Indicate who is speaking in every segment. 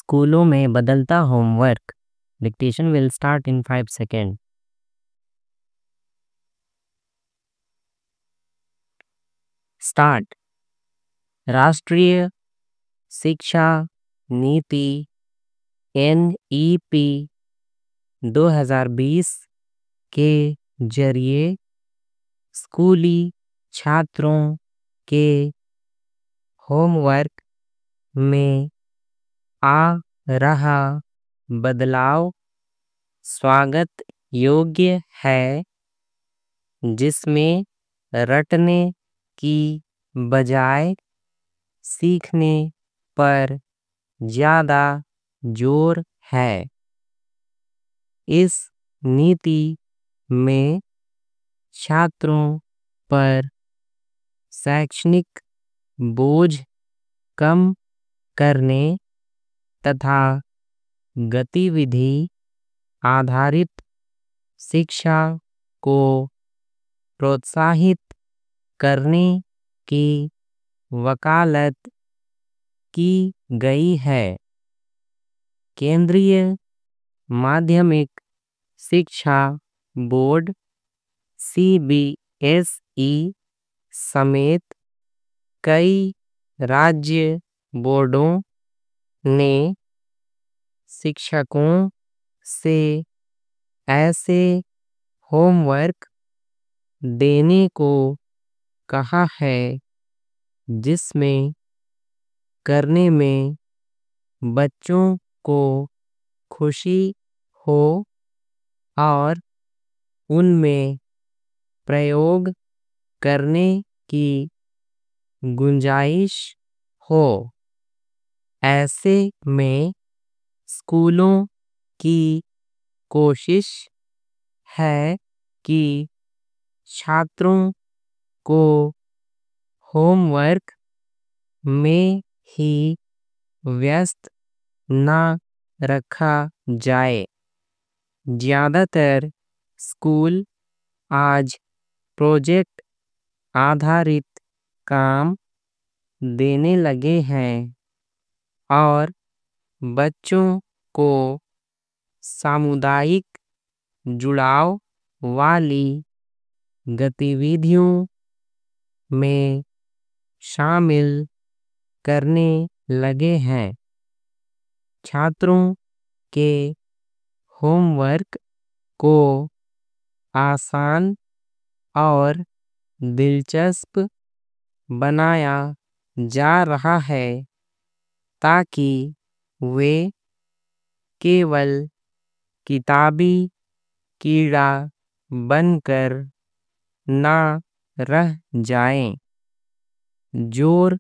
Speaker 1: स्कूलों में बदलता homework. Dictation will start in 5 second. Start. राष्ट्रीय शिक्षा नीति NEP 2020 के जरिए स्कूली छात्रों के होमवर्क में आ रहा बदलाव स्वागत योग्य है, जिसमें रटने की बजाय सीखने पर ज़्यादा जोर है। इस नीति में छात्रों पर शैक्षणिक बोझ कम करने तथा गतिविधि आधारित शिक्षा को प्रोत्साहित करने की वकालत की गई है। केंद्रीय माध्यमिक शिक्षा बोर्ड CBSE समेत कई राज्य बोर्डों ने शिक्षकों से ऐसे होमवर्क देने को कहा है जिसमें करने में बच्चों को खुशी हो और उनमें प्रयोग करने की गुंजाइश हो। ऐसे में स्कूलों की कोशिश है कि छात्रों को होमवर्क में ही व्यस्त न रखा जाए। ज़्यादातर स्कूल आज प्रोजेक्ट आधारित काम देने लगे हैं और बच्चों को सामुदायिक जुड़ाव वाली गतिविधियों में शामिल करने लगे हैं। छात्रों के होमवर्क को आसान और दिलचस्प बनाया जा रहा है ताकि वे केवल किताबी कीड़ा बनकर ना रह जाएं। जोर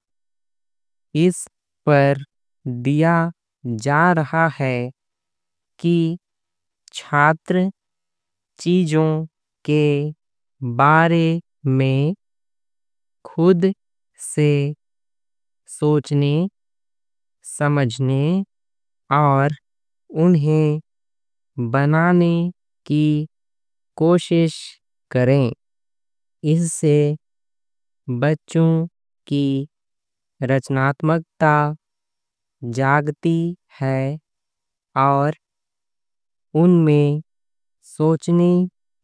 Speaker 1: इस पर दिया जा रहा है कि छात्र चीज़ों के बारे में खुद से सोचने, समझने और उन्हें बनाने की कोशिश करें। इससे बच्चों की रचनात्मकता जागती है और उनमें सोचने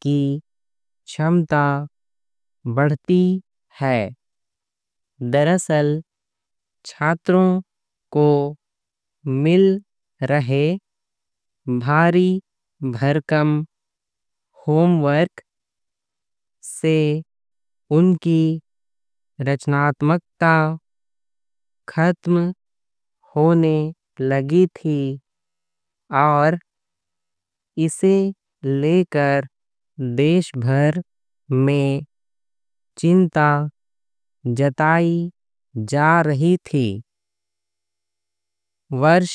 Speaker 1: की क्षमता बढ़ती है। दरअसल छात्रों को मिल रहे भारी भरकम होमवर्क से उनकी रचनात्मकता खत्म होने लगी थी और इसे लेकर देश भर में चिंता जताई जा रही थी। वर्ष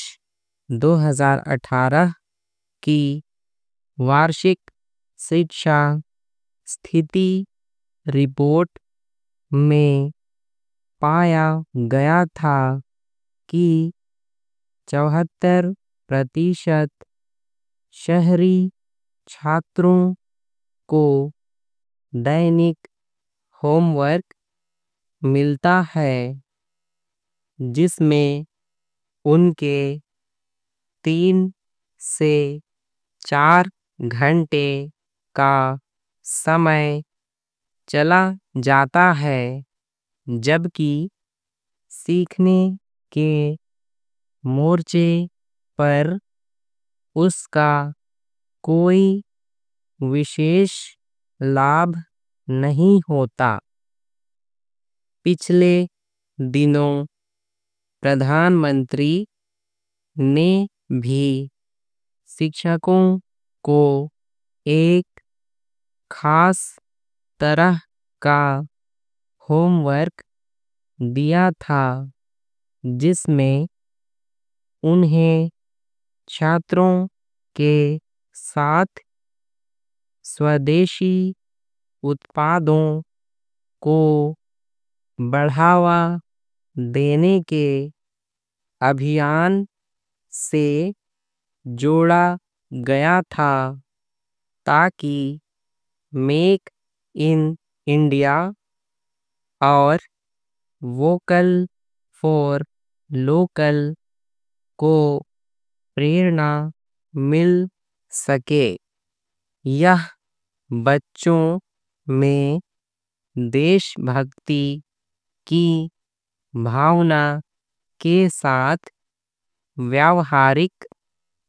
Speaker 1: 2018 की वार्षिक शिक्षा स्थिति रिपोर्ट में पाया गया था कि 74% शहरी छात्रों को दैनिक होमवर्क मिलता है, जिसमें उनके 3 से 4 घंटे का समय चला जाता है, जबकि सीखने के मोर्चे पर उसका कोई विशेष लाभ नहीं होता। पिछले दिनों प्रधानमंत्री ने भी शिक्षकों को एक खास तरह का होमवर्क दिया था, जिसमें उन्हें छात्रों के साथ स्वदेशी उत्पादों को बढ़ावा देने के अभियान से जोड़ा गया था, ताकि मेक इन इंडिया और वोकल फॉर लोकल को प्रेरणा मिल सके। यह बच्चों में देशभक्ति की भावना के साथ व्यावहारिक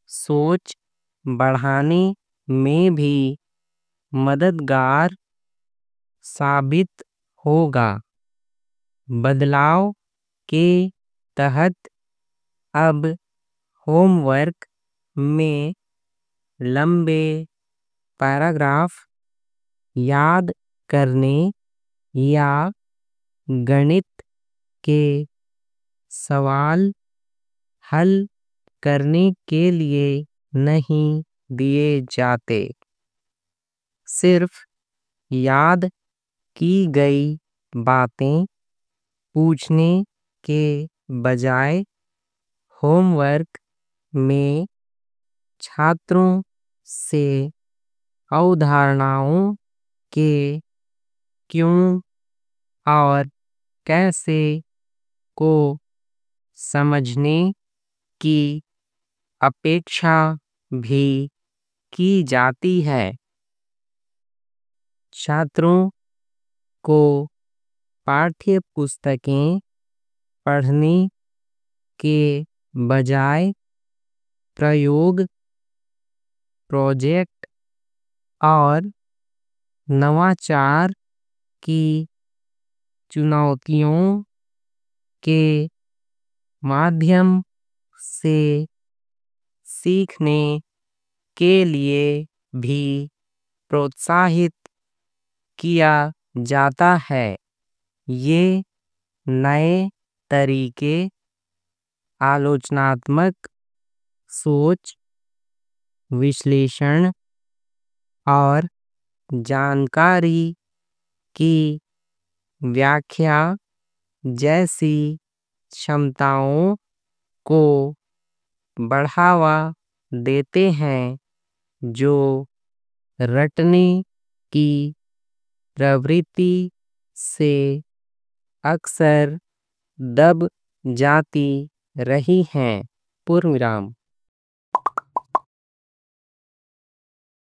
Speaker 1: सोच बढ़ाने में भी मददगार साबित होगा। बदलाव के तहत अब होमवर्क में लंबे पैराग्राफ याद करने या गणित के सवाल हल करने के लिए नहीं दिए जाते। सिर्फ याद की गई बातें पूछने के बजाय होमवर्क में छात्रों से अवधारणाओं के क्यों और कैसे को समझने की अपेक्षा भी की जाती है। छात्रों को पाठ्य पुस्तकें पढ़ने के बजाय प्रयोग, प्रोजेक्ट और नवाचार की चुनौतियों के माध्यम से सीखने के लिए भी प्रोत्साहित किया जाता है। ये नए तरीके आलोचनात्मक सोच, विश्लेषण और जानकारी की व्याख्या जैसी क्षमताओं को बढ़ावा देते हैं, जो रटने की प्रवृत्ति से अक्सर दब जाती रही हैं। पूर्णविराम।